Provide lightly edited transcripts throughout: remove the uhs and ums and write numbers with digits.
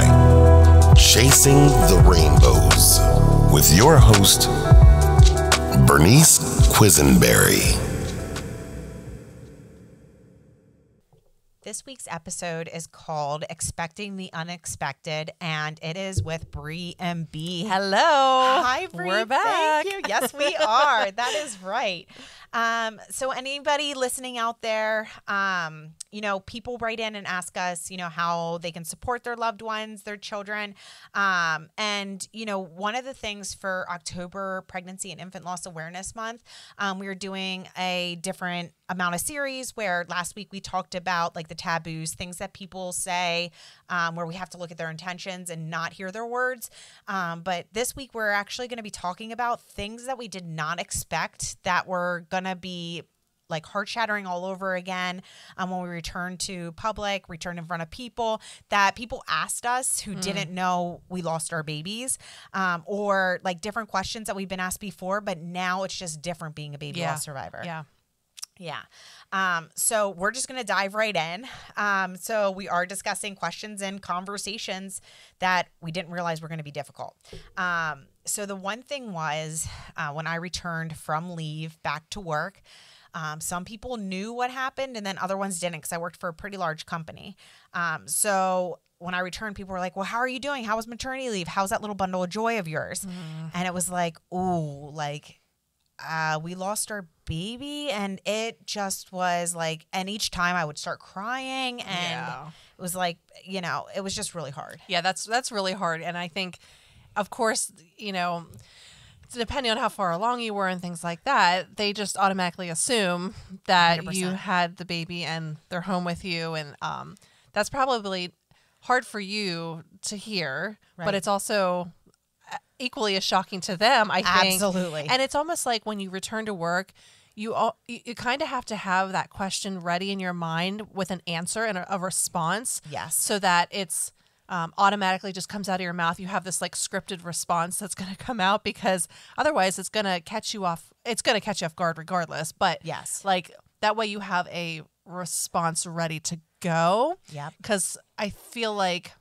by Chasing the Rainbows with your host, Bernice Quisenberry. This week's episode is called Expecting the Unexpected, and it is with Bree and B. Hello. Hi, Bree. We're back. Thank you. Yes, we are. That is right. So anybody listening out there, people write in and ask us, how they can support their loved ones, their children. And one of the things for October Pregnancy and Infant Loss Awareness Month, we are doing a different amount of series where last week we talked about like the taboos, things that people say, where we have to look at their intentions and not hear their words. But this week we're actually going to be talking about things that we did not expect that were going to be like heart-shattering all over again when we return to public, return in front of people, that people asked us who didn't know we lost our babies, or like different questions that we've been asked before, but now it's just different being a baby loss survivor. So we're just going to dive right in. So we are discussing questions and conversations that we didn't realize were going to be difficult. So the one thing was when I returned from leave back to work, some people knew what happened and then other ones didn't because I worked for a pretty large company. So when I returned, people were like, well, how are you doing? How was maternity leave? How's that little bundle of joy of yours? And it was like, ooh, like we lost our baby, and it just was like, and each time I would start crying, and it was like, it was just really hard. Yeah, that's really hard. And I think, of course, depending on how far along you were and things like that, they just automatically assume that 100%. You had the baby and they're home with you. And that's probably hard for you to hear, but it's also equally as shocking to them, I think. Absolutely. And it's almost like when you return to work, you kind of have to have that question ready in your mind with an answer and a response. Yes. So that it's automatically just comes out of your mouth. You have this like scripted response that's going to come out, because otherwise it's going to catch you off. It's going to catch you off guard regardless. But yes, like that way you have a response ready to go. Yeah. Because I feel like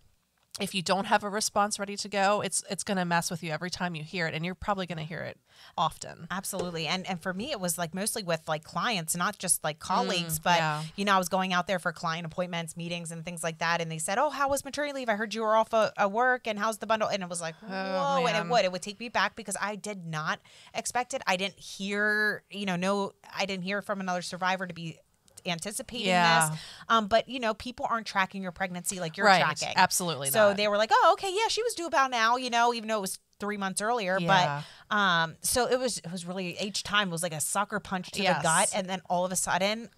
if you don't have a response ready to go, it's going to mess with you every time you hear it, and you're probably going to hear it often. Absolutely. And for me, it was like mostly with like clients, not just like colleagues, but I was going out there for client appointments, meetings and things like that. And they said, oh, how was maternity leave? I heard you were off of work, and how's the bundle? And it was like, whoa. And it would take me back because I did not expect it. I didn't hear, I didn't hear from another survivor to be anticipating this. But people aren't tracking your pregnancy like you're tracking. Absolutely not. So they were like, oh, okay, yeah, she was due about now, even though it was 3 months earlier. Yeah. But so it was really, each time was like a sucker punch to the gut. And then all of a sudden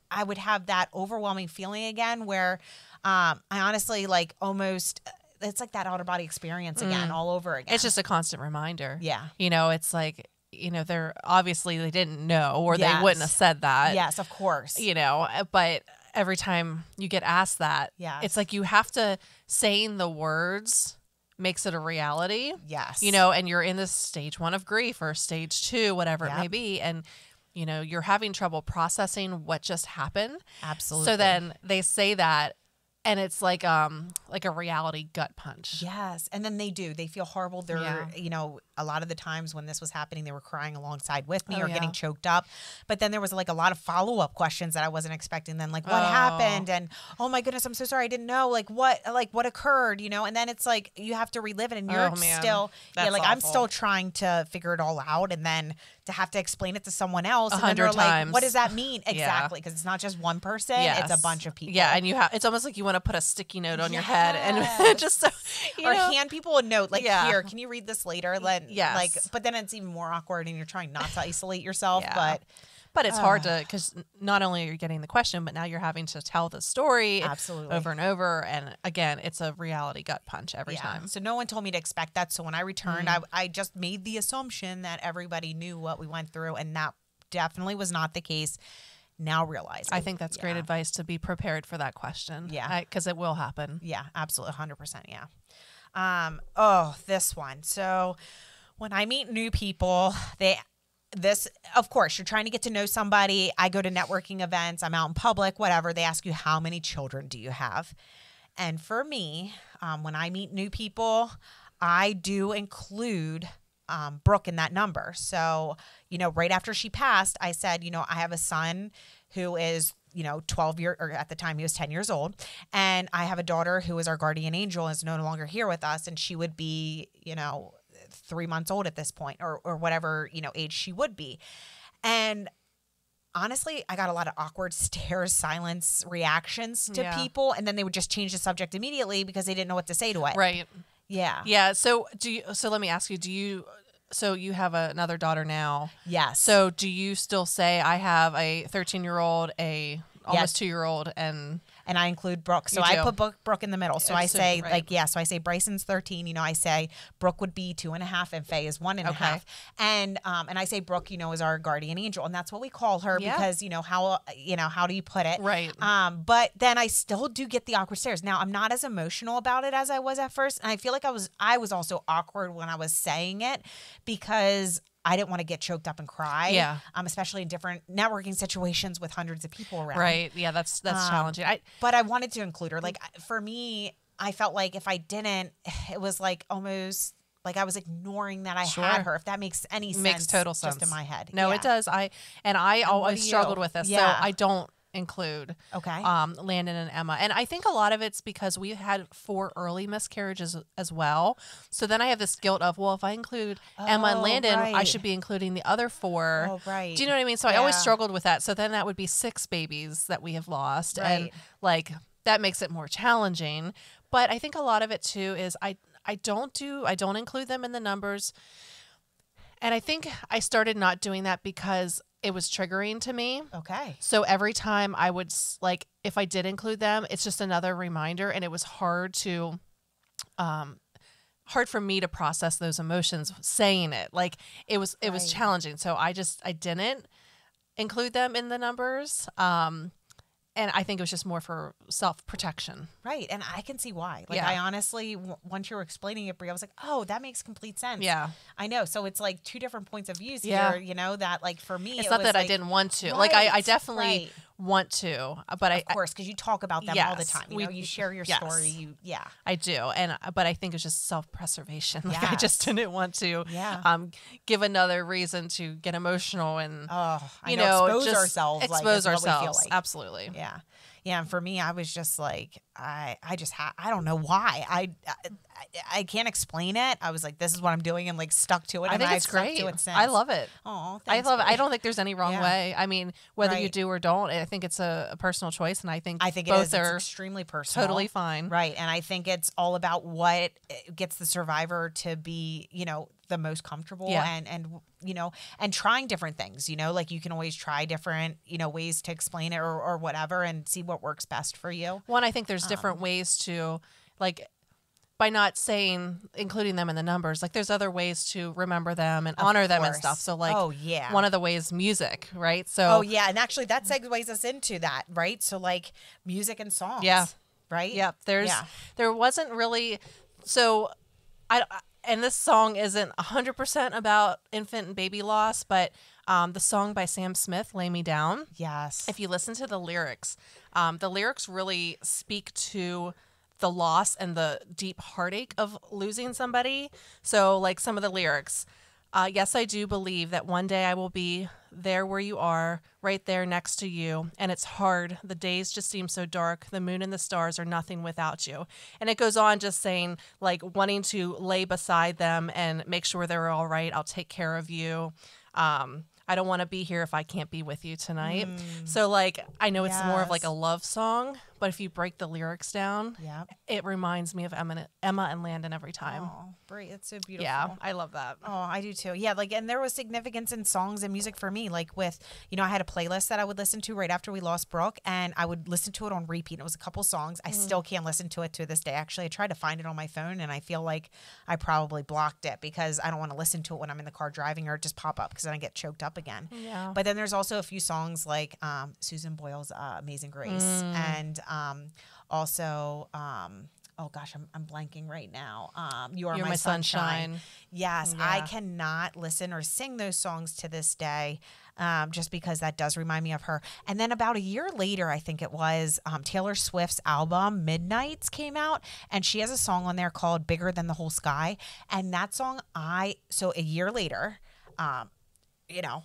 I would have that overwhelming feeling again where I honestly like almost, it's like that outer body experience again, all over again. It's just a constant reminder. Yeah. It's like, they're obviously they didn't know, or they wouldn't have said that. Yes, of course. But every time you get asked that, it's like you have to saying the words makes it a reality. Yes. And you're in this stage 1 of grief or stage 2, whatever it may be. And, you're having trouble processing what just happened. Absolutely. So then they say that, and it's like a reality gut punch. Yes. And then they feel horrible. They're, a lot of the times when this was happening, they were crying alongside with me or getting choked up. But then there was like a lot of follow-up questions that I wasn't expecting. Then like, what happened? And oh my goodness, I'm so sorry. I didn't know what occurred, and then it's like, you have to relive it, and you're still, That's I'm awful. still trying to figure it all out. And then to have to explain it to someone else. 100 times. Like, what does that mean? Yeah. Exactly. Because it's not just one person. Yes. It's a bunch of people. Yeah. And it's almost like you want to put a sticky note on your head and just so, or hand people a note like, here, can you read this later? Yes. But then it's even more awkward, and you're trying not to isolate yourself. But it's hard to, because not only are you getting the question, but now you're having to tell the story over and over. And again, it's a reality gut punch every time. So no one told me to expect that. So when I returned, I just made the assumption that everybody knew what we went through, and that definitely was not the case. Now realizing. I think that's great advice, to be prepared for that question. Yeah. Because it will happen. Yeah, absolutely. 100%. Yeah. This one. So when I meet new people, of course, you're trying to get to know somebody. I go to networking events. I'm out in public, whatever. They ask you, how many children do you have? And for me, when I meet new people, I do include Brooke in that number. So, right after she passed, I said, I have a son who is 12 years, or at the time he was 10 years old. And I have a daughter who is our guardian angel and is no longer here with us. And she would be, 3 months old at this point, or whatever, age she would be. And honestly, I got a lot of awkward stares, silence, reactions to people. And then they would just change the subject immediately because they didn't know what to say to it. Right. Yeah. Yeah. So let me ask you, so you have another daughter now. Yes. So do you still say I have a 13-year-old, a almost 2-year-old, and I include Brooke. So I put Brooke in the middle. So I say so I say Bryson's 13, I say Brooke would be 2.5 and Faye is 1.5. And I say Brooke, is our guardian angel. And that's what we call her because, how do you put it? Right. But then I still do get the awkward stares. Now I'm not as emotional about it as I was at first. And I feel like I was also awkward when I was saying it because I didn't want to get choked up and cry. Yeah. Especially in different networking situations with hundreds of people around. Right. Yeah, that's challenging. But I wanted to include her. Like, for me, I felt like if I didn't, it was like almost like I was ignoring that I had her. If that makes any sense. Makes total sense. Just in my head. No, it does. I always struggled with this. Yeah. So I don't include Landon and Emma. And I think a lot of it's because we had 4 early miscarriages as well. So then I have this guilt of, well, if I include Emma and Landon, I should be including the other 4. Oh, right. Do you know what I mean? So I always struggled with that. So then that would be 6 babies that we have lost. And that makes it more challenging. But I think a lot of it too is I don't include them in the numbers. And I think I started not doing that because it was triggering to me. Okay. So every time I would, if I did include them, it's just another reminder. And it was hard for me to process those emotions saying it. Like it was challenging. So I didn't include them in the numbers. And I think it was just more for self-protection. Right. And I can see why. I honestly, once you were explaining it, Brie, I was like, oh, that makes complete sense. Yeah. I know. So it's like 2 different points of views here, that for me, it's not that I didn't want to. Right, I definitely want to, but of course, because you talk about them all the time. You share your story. I do. But I think it's just self-preservation. I just didn't want to give another reason to get emotional and, expose ourselves. Expose ourselves. We feel like. Absolutely. Yeah. Yeah. And for me, I was just like, I don't know why. I can't explain it. I was like, this is what I'm doing, and stuck to it. I think it's great. I love it. Oh, I love it. I don't think there's any wrong way. I mean, whether you Right. do or don't, I think it's a personal choice, and I think both both it's are extremely personal. totally fine. Right. And I think it's all about what gets the survivor to be, the most comfortable and trying different things, you can always try different, ways to explain it or whatever and see what works best for you. One, I think there's different ways to, by not including them in the numbers, there's other ways to remember them and honor them and stuff. So one of the ways, music, right? So and actually that segues us into that, right? So music and songs. Yeah. Right? Yeah. There wasn't really, so and this song isn't 100% about infant and baby loss, but the song by Sam Smith, Lay Me Down. Yes. If you listen to the lyrics really speak to the loss and the deep heartache of losing somebody. So some of the lyrics, yes, I do believe that one day I will be there where you are, right there next to you. And it's hard. The days just seem so dark. The moon and the stars are nothing without you. And it goes on just saying, wanting to lay beside them and make sure they're all right. I'll take care of you. I don't want to be here if I can't be with you tonight. So I know it's more of a love song, but if you break the lyrics down, it reminds me of Emma and Landon every time. Oh, Brie, it's so beautiful. Yeah, I love that. Oh, I do too. Yeah, and there was significance in songs and music for me. With, I had a playlist that I would listen to right after we lost Brooke, and I would listen to it on repeat. It was a couple songs. I still can't listen to it to this day. Actually, I tried to find it on my phone, and I feel like I probably blocked it because I don't want to listen to it when I'm in the car driving or just pop up because then I get choked up again. Yeah. But then there's also a few songs like Susan Boyle's Amazing Grace, and also oh gosh, I'm blanking right now. You're You're My My Sunshine. Sunshine. Yes, Yeah. I cannot listen or sing those songs to this day, just because that does remind me of her. And then about a year later, I think it was, Taylor Swift's album Midnights came out, and she has a song on there called Bigger Than the Whole Sky. And that song, so a year later, you know,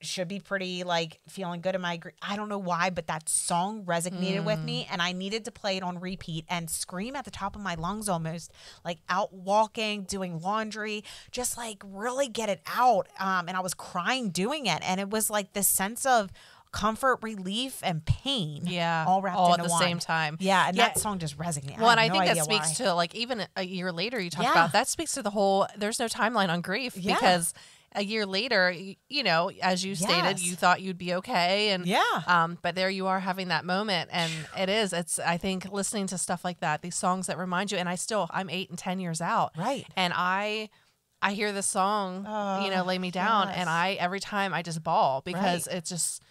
should be pretty like feeling good in my I don't know why, but that song resonated with me, and I needed to play it on repeat and scream at the top of my lungs, almost like out walking, doing laundry, just like really get it out. And I was crying doing it, and it was like this sense of comfort, relief, and pain, Yeah, all wrapped all into at the one. same time. Yeah, and Yeah. that song just resonated. Well, and I have no think that idea speaks why. to like even a year later you talk Yeah. about that speaks to the whole there's no timeline on grief Yeah. because a year later, you know, as you stated, Yes. you thought you'd be okay, and Yeah. but there you are having that moment, and it's I think listening to stuff like that, these songs that remind you, and I'm 8 and 10 years out, Right. and I hear this song, you know, Oh, Lay Me Down, yes. and every time I just bawl because Right. it's just.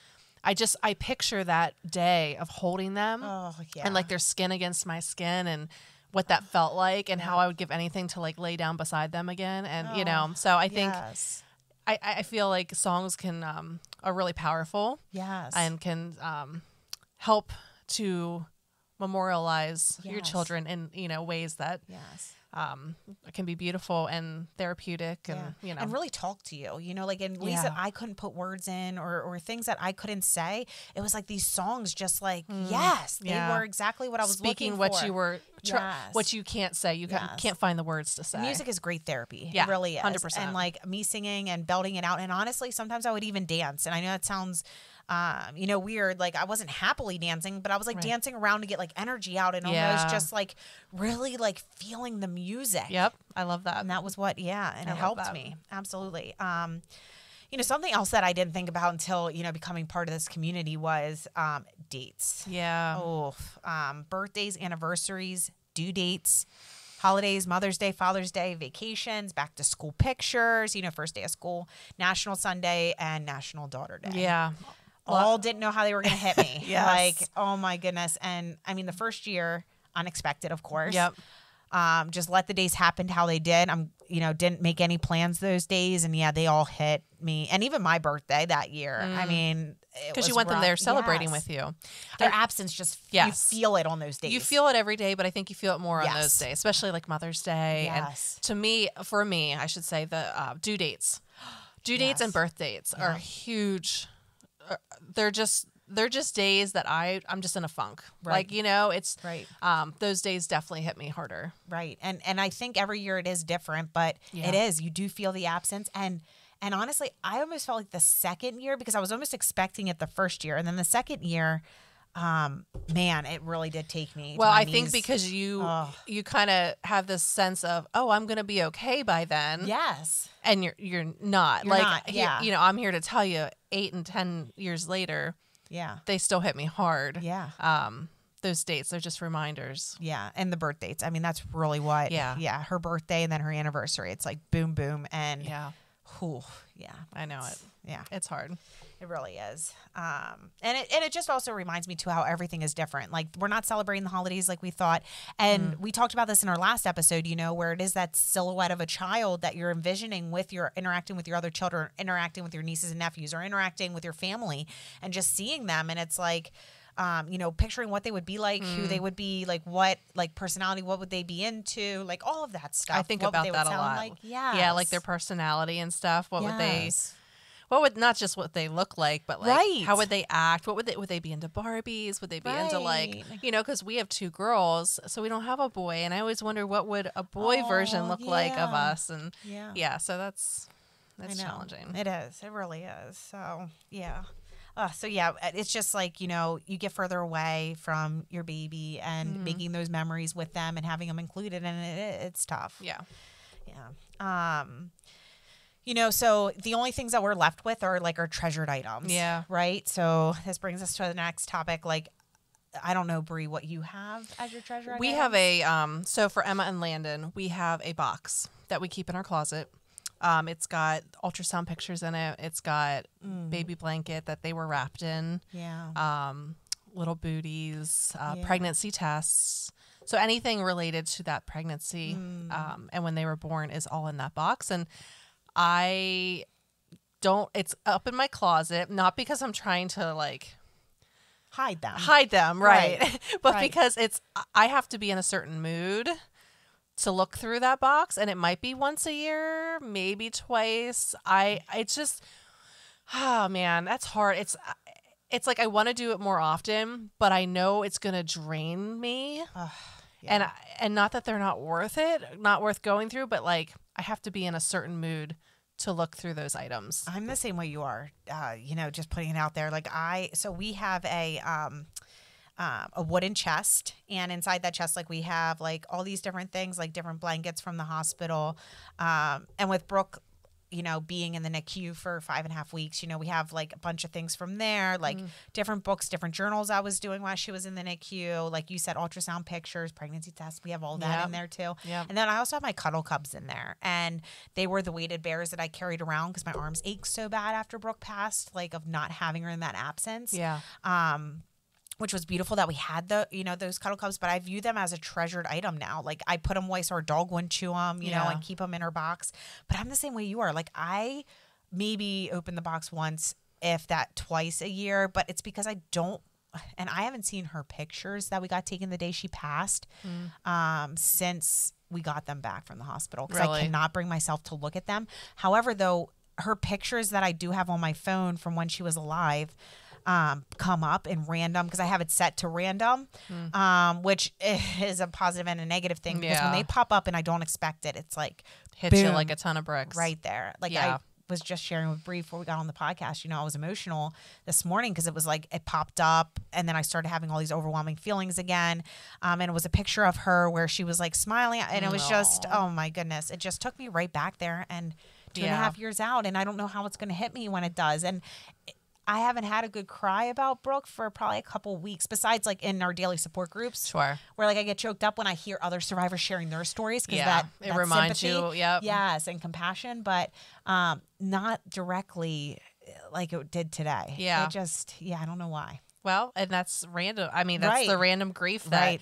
I picture that day of holding them Oh, yeah. and like their skin against my skin and what that felt like and how I would give anything to like lay down beside them again. And, you know, so I think Yes. I feel like songs can are really powerful Yes. and can help to memorialize your Yes. children in, you know, ways that yes. can be beautiful and therapeutic and, you know. and really talk to you, you know, like in ways that I couldn't put words in, or things that I couldn't say. It was like these songs just like, yes, they yeah. were exactly what I was speaking looking what for. you were Yes. what you can't say, you Yes. can't find the words to say. Music is great therapy. Yeah, It really is. 100%. And like me singing and belting it out. And honestly, sometimes I would even dance. And I know that sounds, you know, weird. Like I wasn't happily dancing, but I was like Right. dancing around to get like energy out and Yeah. almost just like really like feeling the music. Yep, I love that. And that was what, yeah, and I it love helped that. me. Absolutely. You know, something else that I didn't think about until, you know, becoming part of this community was dates. Yeah. Oh, birthdays, anniversaries, due dates, holidays, Mother's Day, Father's Day, vacations, back to school pictures, you know, first day of school, National Sunday, and National Daughter Day. Yeah. All didn't know how they were going to hit me. Yes. Like, oh my goodness. And I mean, the first year, unexpected, of course. Yep. Just let the days happen how they did. You know, didn't make any plans those days. And yeah, they all hit me. And even my birthday that year. I mean, Because you want them there celebrating with you. Their absence just, Yes. you feel it on those days. You feel it every day, but I think you feel it more on Yes. those days, especially like Mother's Day. Yes. And to me, for me, I should say the due dates. Due dates and Yes. birth dates are huge. They're just days that I'm just in a funk. Right. Like, you know, it's Right. those days definitely hit me harder. Right. And I think every year it is different, but Yeah. it is. You do feel the absence. And honestly, I almost felt like the second year, because I was almost expecting it the first year. And then the second year, man, it really did take me. to Well, my I think knees. because you Ugh. kind of have this sense of, oh, I'm going to be okay by then. Yes. And you're not. You're like not, yeah. you know, I'm here to tell you 8 and 10 years later, Yeah. they still hit me hard. Yeah. Those dates are just reminders. Yeah. And the birth dates. I mean, that's really what. Yeah. Yeah. Her birthday and then her anniversary. It's like boom, boom. And Yeah, whew, yeah. I know it. Yeah. It's hard. It really is. And it just also reminds me too how everything is different. Like we're not celebrating the holidays like we thought. And we talked about this in our last episode, you know, where it is that silhouette of a child that you're envisioning with your interacting with your other children, interacting with your nieces and nephews, or interacting with your family, and just seeing them. And it's like, you know, picturing what they would be like, who they would be, like what, like personality, what would they be into, like all of that stuff. I think what about they that would a sound lot. Like. Yes. Yeah, like their personality and stuff. What would they? Yes. What would not just what they look like, but like Right. how would they act? What would they be into Barbies? Would they be into like, Right. you know, because we have 2 girls, so we don't have a boy, and I always wonder what would a boy version look like of yeah. us, and Yeah. so that's I know. challenging. It is. It really is. So, yeah. So, yeah, it's just like, you know, you get further away from your baby and making those memories with them and having them included, and it's tough. Yeah. Yeah. You know, so the only things that we're left with are like our treasured items. Yeah. Right. So this brings us to the next topic. Like, I don't know, Bree, what you have as your treasure. We have a so for Emma and Landon, we have a box that we keep in our closet. It's got ultrasound pictures in it. It's got baby blanket that they were wrapped in. Yeah. Little booties, pregnancy tests, So anything related to that pregnancy and when they were born is all in that box. And I don't, it's up in my closet, not because I'm trying to like Hide them. Right. But Right. because I have to be in a certain mood to look through that box, and it might be once a year, maybe twice. It's just, oh man, that's hard. It's like I want to do it more often, but I know it's going to drain me. Yeah. And not that they're not worth it, not worth going through, but like I have to be in a certain mood to look through those items. I'm the same way you are. Just putting it out there. Like so we have a wooden chest, and inside that chest, like we have like all these different things, like different blankets from the hospital. And with Brooke, being in the NICU for 5.5 weeks, we have like a bunch of things from there, like different books, different journals I was doing while she was in the NICU. Like you said, ultrasound pictures, pregnancy tests. We have all that in there too. Yep. And then I also have my cuddle cubs in there, and they were the weighted bears that I carried around because my arms ached so bad after Brooke passed, like of not having her in that absence. Yeah. Which was beautiful that we had those cuddle cubs, but I view them as a treasured item now. Like I put them away so our dog wouldn't chew them, and keep them in her box. But I'm the same way you are. Like I maybe open the box once, if that twice a year, but it's because I don't, and I haven't seen her pictures that we got taken the day she passed, since we got them back from the hospital, because I cannot bring myself to look at them. However, though, her pictures that I do have on my phone from when she was alive, come up in random, because I have it set to random, which is a positive and a negative thing, because when they pop up and I don't expect it, it's like Hits you boom, like a ton of bricks. right there. Like I was just sharing with Bree before we got on the podcast, I was emotional this morning because it was like it popped up, and then I started having all these overwhelming feelings again. And it was a picture of her where she was like smiling, and it was just, oh my goodness, it just took me right back there, and 2.5 years out, and I don't know how it's going to hit me when it does. And I haven't had a good cry about Brooke for probably a couple weeks, besides like in our daily support groups. Sure. Where like I get choked up when I hear other survivors sharing their stories, because that reminds sympathy, you. Yep. Yes, and compassion, but not directly like it did today. Yeah. It just, I don't know why. Well, and that's random. I mean, that's the random grief that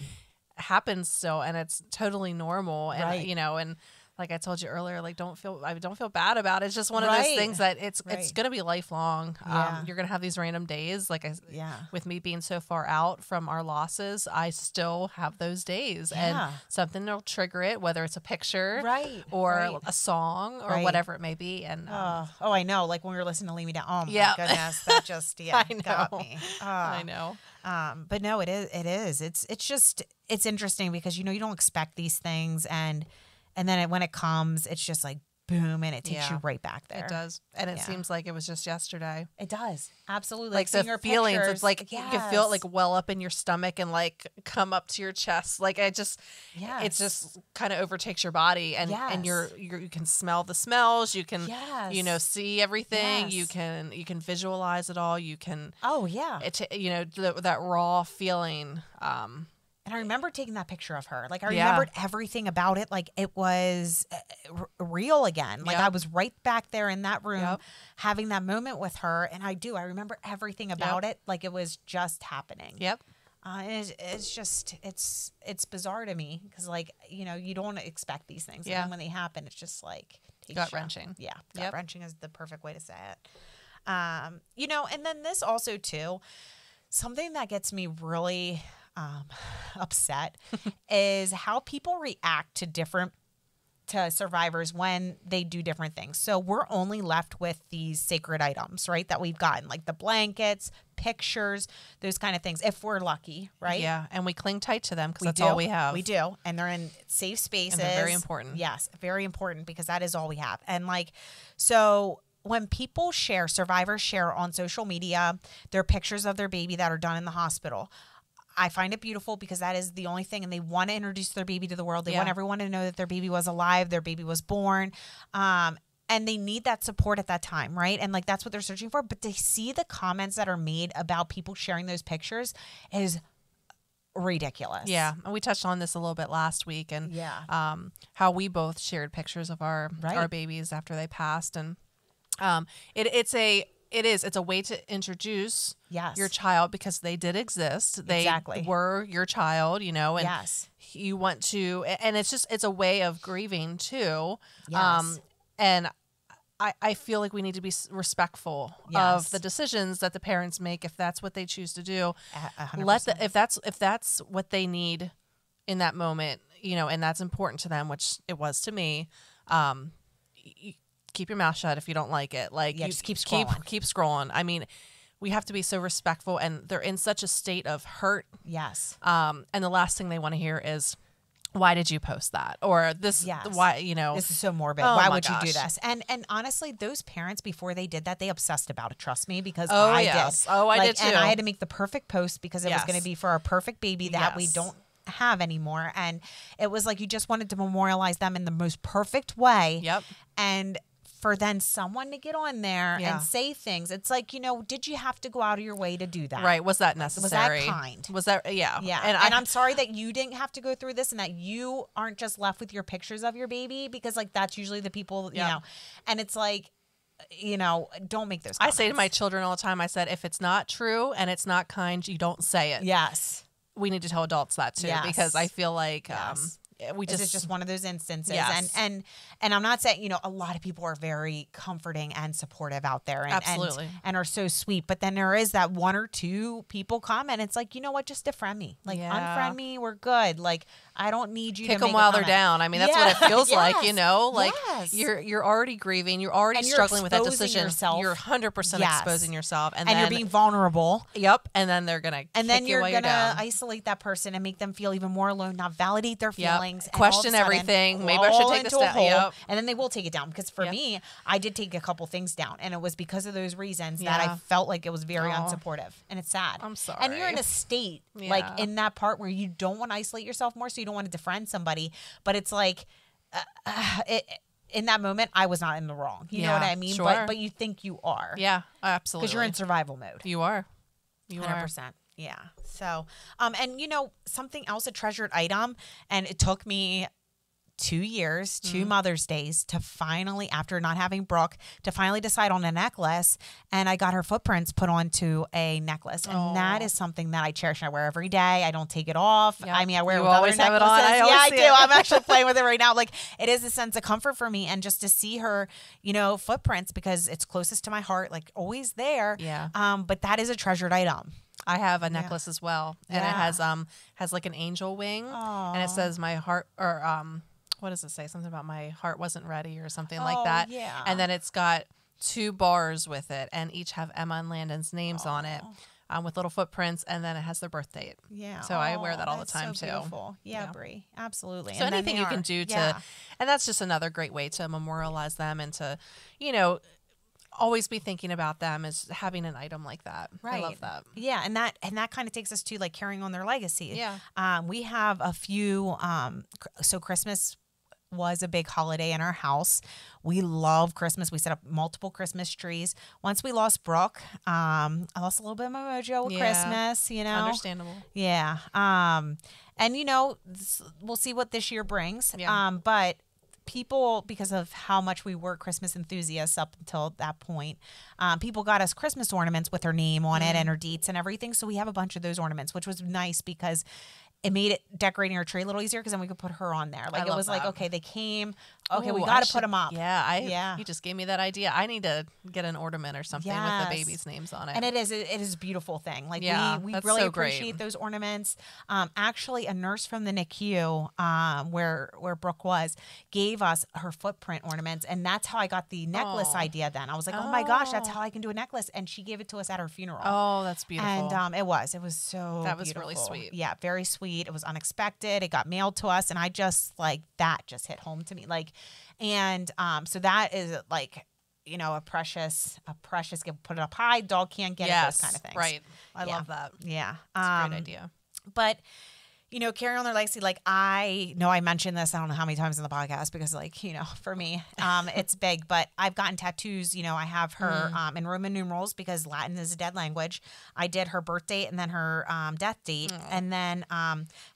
happens still, and it's totally normal. And and like I told you earlier, like I don't feel bad about it. It's just one of those things that it's going to be lifelong. You're going to have these random days. Like with me being so far out from our losses, I still have those days, and something will trigger it, whether it's a picture, or a song, or whatever it may be. And I know. Like when we were listening to "Lay Me Down." Oh my goodness, that just got me. I know. But no, it is. It's just interesting because you don't expect these things, and then when it comes, it's just like boom, and it takes you right back there. It does. And it seems like it was just yesterday. It does. Absolutely. Like the feelings, pictures, it's like you can feel it like well up in your stomach and like come up to your chest. Like it just kind of overtakes your body, and you can smell the smells. You can see everything. You can visualize it all. You can that raw feeling. And I remember taking that picture of her. Like I remembered everything about it. Like it was real again. Like I was right back there in that room having that moment with her. And I remember everything about it. Like it was just happening. Yep. And it's just, it's bizarre to me because like, you don't expect these things. And then when they happen, it's just like gut-wrenching. Yeah. Gut-wrenching is the perfect way to say it. And then this also too, something that gets me really upset is how people react to survivors when they do different things. So we're only left with these sacred items, right? That we've gotten, like the blankets, pictures, those kind of things, if we're lucky, right? Yeah. And we cling tight to them because that's all we have. We do. And they're in safe spaces. And they're very important. Yes. Very important because that is all we have. And like, so when people survivors share on social media, their pictures of their baby that are done in the hospital, I find it beautiful because that is the only thing. And they want to introduce their baby to the world. They want everyone to know that their baby was alive, their baby was born. And they need that support at that time, right? And like, that's what they're searching for. But to see the comments that are made about people sharing those pictures is ridiculous. Yeah. And we touched on this a little bit last week, and how we both shared pictures of our babies after they passed. And it is. It's a way to introduce Yes. your child because they did exist. They Exactly. were your child, and Yes. you want to, and it's a way of grieving too. Yes. And I feel like we need to be respectful Yes. of the decisions that the parents make if that's what they choose to do. 100%. If that's what they need in that moment, and that's important to them, which it was to me. Keep your mouth shut if you don't like it. Like, just keep scrolling. Keep scrolling. I mean, we have to be so respectful, and they're in such a state of hurt. Yes. And the last thing they want to hear is, "Why did you post that?" Or this. Yes. Why? This is so morbid. Oh Why my would you do gosh. this? And honestly, those parents before they did that, they obsessed about it. Trust me, because Oh, I yes. did. Oh, I did And too. I had to make the perfect post because it was Yes. going to be for our perfect baby that we Yes. don't have anymore. And it was like you just wanted to memorialize them in the most perfect way. Yep. And for then someone to get on there Yeah. and say things, it's like, did you have to go out of your way to do that? Right. Was that necessary? kind? Was that? Yeah. Yeah. And I'm sorry that you didn't have to go through this and that you aren't just left with your pictures of your baby, because like that's usually the people, Yeah. and it's like, don't make those I comments. say to my children all the time, I said, if it's not true and it's not kind, you don't say it. Yes. We need to tell adults that too, Yes. because I feel like Yes. we This just is just one of those instances. Yes. And I'm not saying, a lot of people are very comforting and supportive out there and, Absolutely. and are so sweet. But then there is that one or two people comment. It's like, you know what? Just defriend me. Like, Yeah. unfriend me. We're good. Like, I don't need you kick to them make a while they're comment. down. I mean, that's what it Yeah. feels like, Yes. like Yes. you're already grieving. You're already And you're struggling with that exposing decision. yourself. You're 100% Yes. exposing yourself. And And then, you're being vulnerable. yep. And then they're going to And then you're while going to down. isolate that person and make them feel even more alone, not validate their Yep. feelings. and Question all of a sudden everything. Maybe I should fall take this into a down. hole, Yep. And then they will take it down. Because for Yep. me, I did take a couple things down. And it was because of those reasons that Yeah. I felt like it was very Aw. unsupportive. And it's sad. I'm sorry. And you're in a state, like Yeah. in that part where you don't want to isolate yourself more. So you don't want to defriend somebody. But it's like, in that moment, I was not in the wrong. You know what Yeah, I mean? sure. But you think you are. Yeah, absolutely. Because you're in survival mode. You are. You are. 100%. Yeah. So, and something else, a treasured item, and it took me 2 years, Mm-hmm. 2 Mother's Days to finally, after not having Brooke, to finally decide on a necklace. And I got her footprints put onto a necklace. And that is something that I cherish. I wear every day. I don't take it off. Yep. I mean, I wear it You with other always have it necklaces. on. I always Yeah, I see do. it. I'm actually playing with it right now. Like, it is a sense of comfort for me. And just to see her, footprints, because it's closest to my heart, like always there. Yeah. But that is a treasured item. I have a necklace as well, and it Yeah. has like an angel wing, Aw. and it says my heart, or what does it say? Something about my heart wasn't ready or something like Oh, that. yeah. And then it's got 2 bars with it, and each have Emma and Landon's names on it, with little footprints, and then it has their birth date. Yeah. So I wear Aw, that all the that's time so too. Beautiful. Yeah, Yeah. Brie. Absolutely. So And then anything they you can are. do to, Yeah. and that's just another great way to memorialize them and to, always be thinking about them is having an item like that. Right. I love that. Yeah, and that kind of takes us to like carrying on their legacy. Yeah. We have a few. So Christmas was a big holiday in our house. We love Christmas. We set up multiple Christmas trees. Once we lost Brooke, I lost a little bit of my mojo with Yeah. Christmas. Understandable. Yeah. And we'll see what this year brings. Yeah. But people, because of how much we were Christmas enthusiasts up until that point, people got us Christmas ornaments with her name on it and her deets and everything. So we have a bunch of those ornaments, which was nice because it made it decorating our tree a little easier because then we could put her on there. Like, it love was like, that. okay, they came. Okay, we Ooh, got I to should- put them up. Yeah, you just gave me that idea. I need to get an ornament or something with Yes. the baby's names on it. And it is a beautiful thing. Like, Yeah, we that's really so great. appreciate those ornaments. Actually, a nurse from the NICU, where Brooke was, gave us her footprint ornaments, and that's how I got the necklace Oh. idea. Then I was like, oh my gosh, that's how I can do a necklace, and she gave it to us at her funeral. Oh, that's beautiful. And it was so That was really beautiful. sweet. Yeah, very sweet. It was unexpected. It got mailed to us, and I just that just hit home to me. So that is like, a precious gift. Put it up high. Dog can't get it. Those kind of things. Right. I Yeah. love that. Yeah. It's a great idea. But you know, carry on their legacy. Like, I know I mentioned this, I don't know how many times in the podcast, because, like, you know, for me, it's big, but I've gotten tattoos. You know, I have her in Roman numerals because Latin is a dead language. I did her birth date and then her death date, and then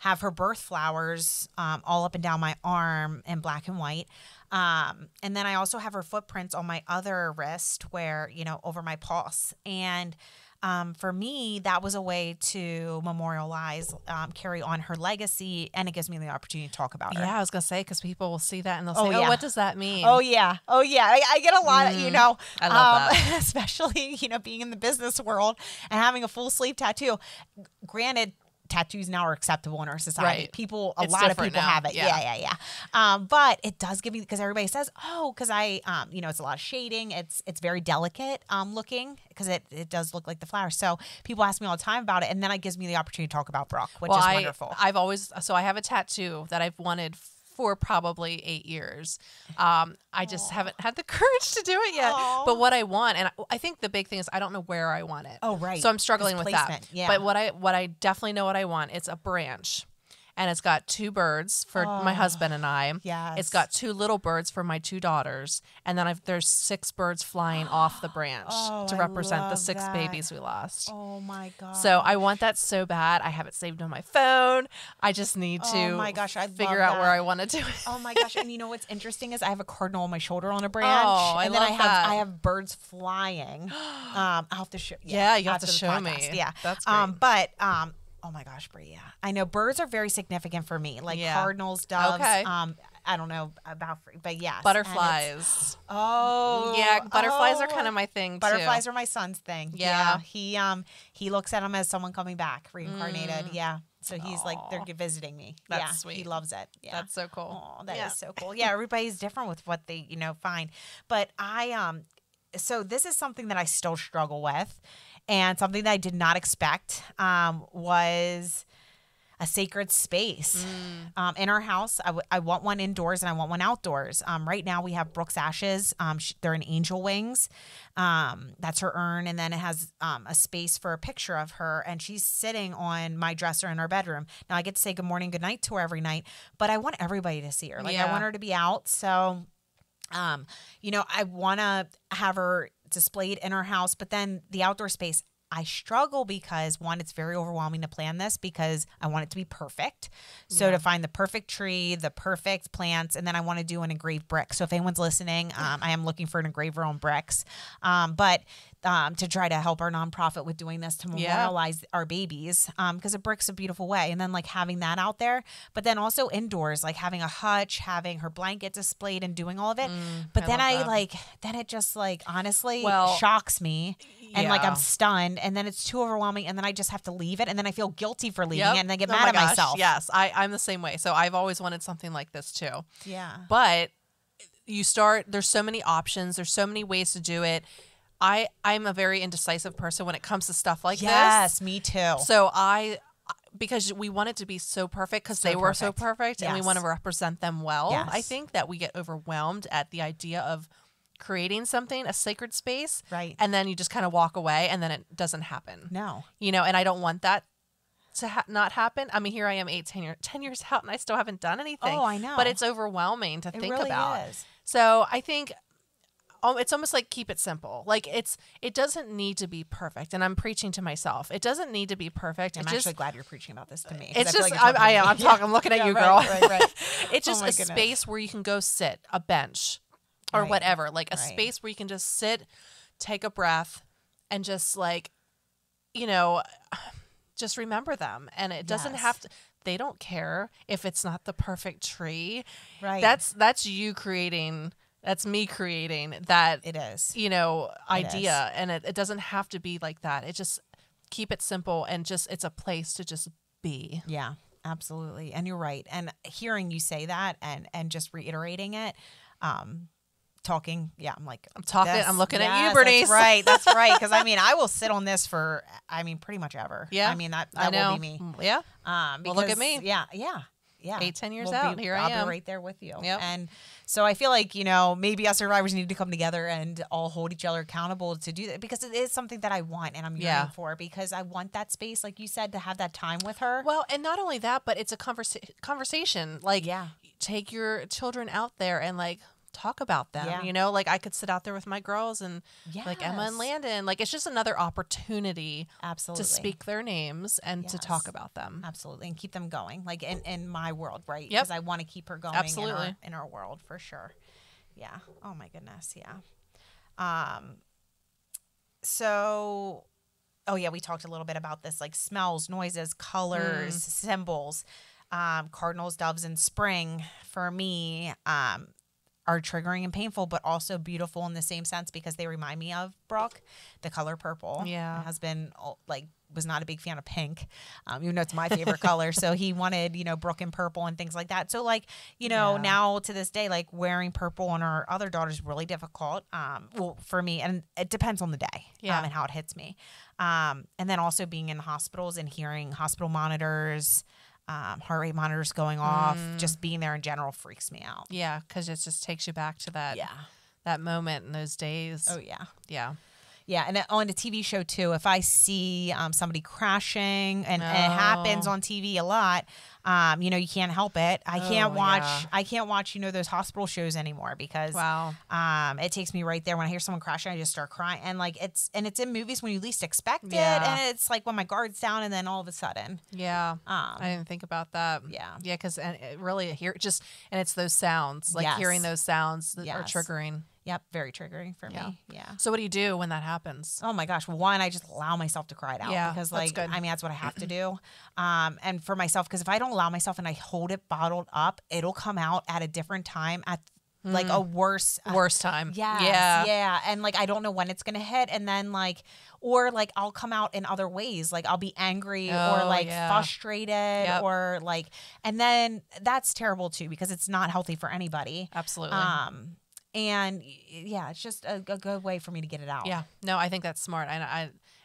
have her birth flowers all up and down my arm in black and white. And then I also have her footprints on my other wrist where, you know, over my pulse. And for me, that was a way to memorialize, carry on her legacy, and it gives me the opportunity to talk about her. Yeah, I was going to say, because people will see that and they'll say, oh, what does that mean? Oh, yeah. Oh, yeah. I get a lot, you know. I love that. Especially, you know, being in the business world and having a full sleeve tattoo. Granted, tattoos now are acceptable in our society. Right. People, It's a lot of different people now. have it. Yeah. Yeah. But it does give me, because everybody says, oh, because I, you know, it's a lot of shading. It's very delicate looking, because it does look like the flower. So people ask me all the time about it, and then it gives me the opportunity to talk about Brooke, which is wonderful. I have a tattoo that I've wanted for probably 8 years. I just haven't had the courage to do it yet. Aw. But what I want, and I think the big thing is I don't know where I want it. Oh, right. So I'm struggling It's with that. placement, yeah. But what I definitely know what I want. It's a branch. And it's got 2 birds for my husband and I. Yes. It's got 2 little birds for my 2 daughters. And then there's 6 birds flying off the branch to I represent the love 6 that. babies we lost. Oh, my God. So I want that so bad. I have it saved on my phone. I just need to Oh my gosh, I figure love out where that. I want to do it. Oh my gosh! And you know what's interesting is I have a cardinal on my shoulder on a branch, Oh, I and then love that. I have birds flying. I'll have to show. Yeah, you have after to the show me. podcast. Yeah, That's great. Oh my gosh, Brie, yeah. I know birds are very significant for me, like Yeah. cardinals, doves. Okay. I don't know about, but yes. Butterflies. Oh. Yeah, butterflies are oh. kind of my thing too. Butterflies are my son's thing. Yeah. He looks at them as someone coming back, reincarnated. Yeah. So he's like, they're visiting me. That's yeah, sweet. He loves it. Yeah. That's so cool. Oh, that is Yeah. so cool. Yeah, everybody's different with what they, you know, find. But so this is something that I still struggle with, and something that I did not expect was a sacred space in our house. I want one indoors and I want one outdoors. Right now we have Brooke's ashes. They're in angel wings. That's her urn. And then it has a space for a picture of her. And she's sitting on my dresser in our bedroom. Now I get to say good morning, good night to her every night, but I want everybody to see her. Like, I Yeah. want her to be out. So, you know, I want to have her displayed in our house, but then the outdoor space, I struggle because, one, it's very overwhelming to plan this because I want it to be perfect. So to find the perfect tree, the perfect plants, and then I want to do an engraved brick. So if anyone's listening, I am looking for an engraver on bricks. But to try to help our nonprofit with doing this to memorialize our babies, because a brick's a beautiful way. And then like having that out there, but then also indoors, like having a hutch, having her blanket displayed and doing all of it. But then then it just like honestly shocks me. And like I'm stunned, and then it's too overwhelming, and then I just have to leave it, and then I feel guilty for leaving it, and then get mad at myself. Yes, I'm the same way. So I've always wanted something like this too. Yeah. But there's so many options, there's so many ways to do it. I'm a very indecisive person when it comes to stuff like this. Yes, me too. So because we want it to be so perfect, because they were so perfect, and we want to represent them well. Yes. I think that we get overwhelmed at the idea of creating something, a sacred space, Right. and then you just kind of walk away, and then it doesn't happen. No. You know, and I don't want that to not happen. I mean, here I am 10 years out, and I still haven't done anything. Oh, I know. But it's overwhelming to It think really about. is. So I think it's almost like keep it simple. Like it doesn't need to be perfect. And I'm preaching to myself. It doesn't need to be perfect. I'm actually glad you're preaching about this to me. 'cause It's I feel just, like you're talking to me. I'm talking, I'm looking at you, girl. Right. It's just my a goodness. space where you can go sit, a bench or Right. whatever, like a Right. space where you can just sit, take a breath, and just like, you know, just remember them. And it doesn't Yes. have to, they don't care if it's not the perfect tree. Right. That's you creating, that's me creating that, It is. you know, It idea. And it doesn't have to be like that. It just keep it simple, and just, it's a place to just be. Yeah, absolutely. And you're right. And hearing you say that and just reiterating it, talking, I'm like, I'm talking, this- I'm looking at yes, you, Bernice. That's right. That's right. Because I mean, I will sit on this for, pretty much ever. Yeah. I mean, that I know. will be me. Yeah. Because, Well, look at me. Yeah. yeah, 8-10 years we'll out, be, here I'll I am. be right there with you. Yep. And so I feel like, maybe us survivors need to come together and all hold each other accountable to do that, because it is something that I want and I'm yearning for, because I want that space, like you said, to have that time with her. Well, and not only that, but it's a conversation. Like, Yeah. take your children out there and like talk about them. Yeah. Like I could sit out there with my girls and like Emma and Yes. Landon. Like it's just another opportunity Absolutely. to speak their names and to talk Yes. about them. Absolutely. And keep them going, like in my world, right? Yep. Because I want to keep her going Absolutely. in our world for sure. Yeah. Oh my goodness. Yeah. So, oh yeah, we talked a little bit about this, like smells, noises, colors, symbols, cardinals, doves, and spring for me, are triggering and painful, but also beautiful in the same sense, because they remind me of Brooke. The color purple. Yeah. My husband was not a big fan of pink, even though it's my favorite color. So he wanted, Brooke in purple and things like that. So now to this day, like wearing purple on our other daughter is really difficult. Well, for me, and it depends on the day, and how it hits me. And then also being in hospitals and hearing hospital monitors, heart rate monitors going off, just being there in general freaks me out. Yeah, because it just takes you back to that moment in those days. Oh yeah. Yeah. Yeah, and on a TV show too, if I see somebody crashing, and it happens on TV a lot, you can't help it. I can't watch those hospital shows anymore, because it takes me right there. When I hear someone crashing, I just start crying, and it's in movies when you least expect it, and it's like when my guard's down, and then all of a sudden. Yeah. I didn't think about that. Yeah. Yeah, because it really and it's those sounds, like hearing those sounds that are triggering. Yep, very triggering for me. Yeah. So what do you do when that happens? Oh my gosh. Well, one, I just allow myself to cry it out, because that's good. that's what I have to do. And for myself, because if I don't allow myself and I hold it bottled up, it'll come out at a different time, at like a worse time. Yes, yeah. And I don't know when it's going to hit. And then or I'll come out in other ways. Like I'll be angry or frustrated or and then that's terrible too, because it's not healthy for anybody. Absolutely. And it's just a good way for me to get it out. Yeah. No, I think that's smart.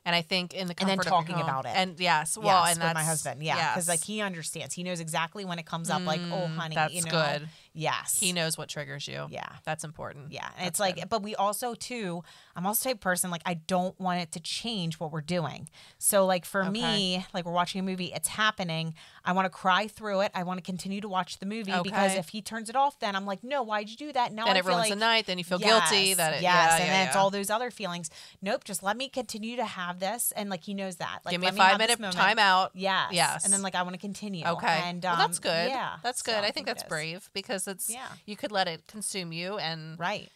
And I think in the comfort and then talking of your home, about it. And and with that's my husband. Yeah. Because he understands. He knows exactly when it comes up. Oh, honey, that's good. Yes. He knows what triggers you. Yeah. That's important. Yeah. And that's it's good. but we also too, I'm also the type of person, I don't want it to change what we're doing. So for me, we're watching a movie, it's happening. I want to cry through it. I want to continue to watch the movie, because if he turns it off, then I'm like, no, why'd you do that? Now then I it feel ruins the night. Then you feel guilty that it, and then it's all those other feelings. Nope. Just let me continue to have this. And he knows that. Give me a 5-minute timeout. Yes. Yes. And then I want to continue. Okay. And well, that's good. Yeah. That's good. So I think that's brave, because it's you could let it consume you, and right.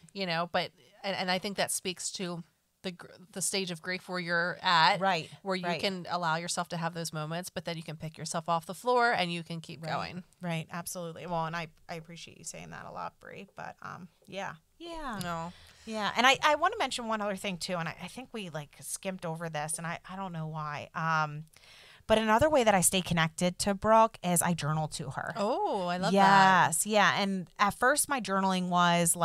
But and I think that speaks to the stage of grief where you're at, right, where you can allow yourself to have those moments, but then you can pick yourself off the floor and you can keep going. Right. Absolutely. Well, and I appreciate you saying that a lot, Brie. But yeah. No. Yeah, and I want to mention one other thing too, and I think we skimped over this, and I don't know why. But another way that I stay connected to Brooke is I journal to her. Oh, I love that. Yes, yeah. And at first my journaling was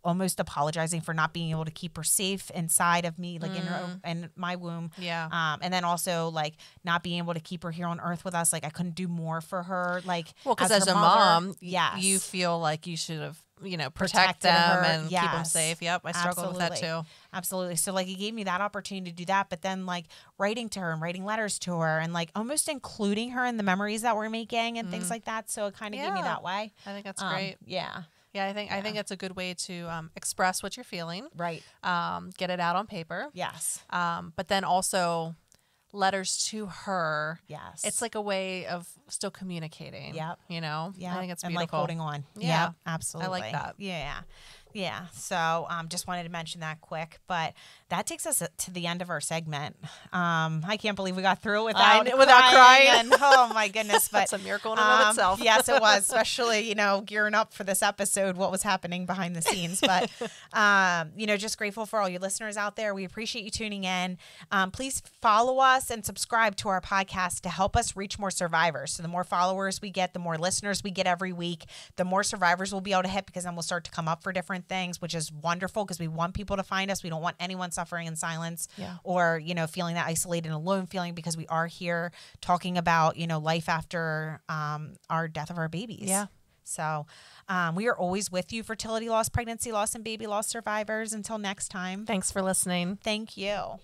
almost apologizing for not being able to keep her safe inside of me, in my womb. Yeah. And then also not being able to keep her here on earth with us. I couldn't do more for her. Because as a mom, you feel like you should have, protect them her. And keep them safe. Yep. I struggle with that too. Absolutely. So it gave me that opportunity to do that, but then writing to her and writing letters to her and almost including her in the memories that we're making and things like that. So it kind of gave me that way. I think that's great. Yeah. Yeah, I think it's a good way to express what you're feeling. Right. Get it out on paper. Yes. But then also letters to her. Yes. It's a way of still communicating. Yep. Yeah. I think it's and beautiful. holding on. Yeah. Yep, absolutely. I like that. Yeah. Yeah. So just wanted to mention that quick, but that takes us to the end of our segment. I can't believe we got through it without crying. And, oh my goodness. But that's a miracle in and of itself. Yes, it was, especially, gearing up for this episode, what was happening behind the scenes. But, just grateful for all you listeners out there. We appreciate you tuning in. Please follow us and subscribe to our podcast to help us reach more survivors. So the more followers we get, the more listeners we get every week, the more survivors we'll be able to hit, because then we'll start to come up for different different things, which is wonderful because we want people to find us. We don't want anyone suffering in silence Yeah. or, feeling that isolated and alone feeling, because we are here talking about, life after our death of our babies. Yeah. So we are always with you, fertility loss, pregnancy loss, and baby loss survivors. Until next time. Thanks for listening. Thank you.